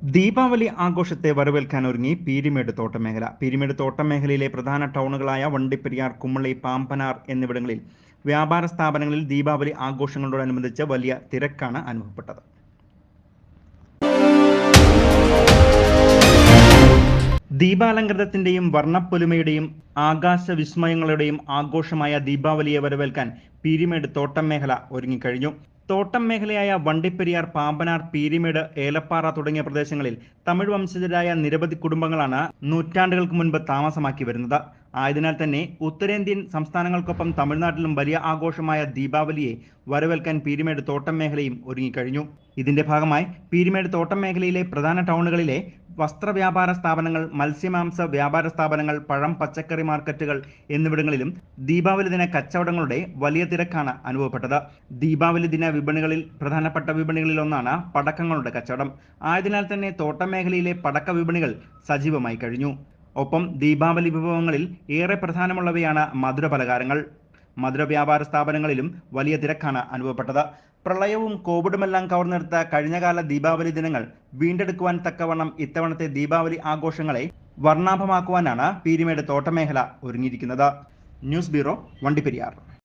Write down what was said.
ദീപാവലി ആഘോഷത്തെ വരവേൽക്കാൻ ഒരുങ്ങി പീരിമേട് തോട്ടമേഖല. പീരിമേട് തോട്ടമേഖലയിലെ പ്രധാന ടൗണുകളായ വണ്ടിപ്പെരിയാർ, കുമ്മളി, പാമ്പനാർ എന്നിവിടങ്ങളിൽ വ്യാപാര സ്ഥാപനങ്ങളിൽ ദീപാവലി ആഘോഷങ്ങളോടനുബന്ധിച്ച് വലിയ തിരക്കാണ് അനുഭവപ്പെട്ടത്. ദീപാലങ്കൃതത്തിന്റെയും വർണ്ണപ്പൊലിമയുടെയും ആകാശ വിസ്മയങ്ങളുടെയും ആഘോഷമായ ദീപാവലിയെ വരവേൽക്കാൻ പീരിമേട് തോട്ടം മേഖല ഒരുങ്ങിക്കഴിഞ്ഞു. തോട്ടം മേഖലയായ വണ്ടിപ്പെരിയാർ, പാമ്പനാർ, പീരിമേട്, ഏലപ്പാറ തുടങ്ങിയ പ്രദേശങ്ങളിൽ തമിഴ് വംശജരായ നിരവധി കുടുംബങ്ങളാണ് നൂറ്റാണ്ടുകൾക്ക് മുൻപ് താമസമാക്കി വരുന്നത്. ആയതിനാൽ തന്നെ ഉത്തരേന്ത്യൻ സംസ്ഥാനങ്ങൾക്കൊപ്പം തമിഴ്നാട്ടിലും വലിയ ആഘോഷമായ ദീപാവലിയെ വരവേൽക്കാൻ പീരിമേട് തോട്ടം മേഖലയും ഒരുങ്ങിക്കഴിഞ്ഞു. ഇതിന്റെ ഭാഗമായി പീരിമേട് തോട്ടം മേഖലയിലെ പ്രധാന ടൗണുകളിലെ വസ്ത്ര വ്യാപാര സ്ഥാപനങ്ങൾ, മത്സ്യമാംസ വ്യാപാര സ്ഥാപനങ്ങൾ, പഴം പച്ചക്കറി മാർക്കറ്റുകൾ എന്നിവിടങ്ങളിലും ദീപാവലി ദിന കച്ചവടങ്ങളുടെ വലിയ തിരക്കാണ് അനുഭവപ്പെട്ടത്. ദീപാവലി ദിന വിപണികളിൽ പ്രധാനപ്പെട്ട വിപണികളിൽ ഒന്നാണ് പടക്കങ്ങളുടെ കച്ചവടം. ആയതിനാൽ തന്നെ തോട്ടം മേഖലയിലെ പടക്ക വിപണികൾ സജീവമായി കഴിഞ്ഞു. ഒപ്പം ദീപാവലി വിഭവങ്ങളിൽ ഏറെ പ്രധാനമുള്ളവയാണ് മധുര പലഹാരങ്ങൾ. മധുര വ്യാപാര സ്ഥാപനങ്ങളിലും വലിയ തിരക്കാണ് അനുഭവപ്പെട്ടത്. പ്രളയവും കോവിഡുമെല്ലാം കവർന്നെടുത്ത കഴിഞ്ഞകാല ദീപാവലി ദിനങ്ങൾ വീണ്ടെടുക്കുവാൻ തക്കവണ്ണം ഇത്തവണത്തെ ദീപാവലി ആഘോഷങ്ങളെ വർണ്ണാഭമാക്കുവാനാണ് പീരിമേട് തോട്ടമേഖല ഒരുങ്ങിയിരിക്കുന്നത്. News bureau, Vandiperiyar.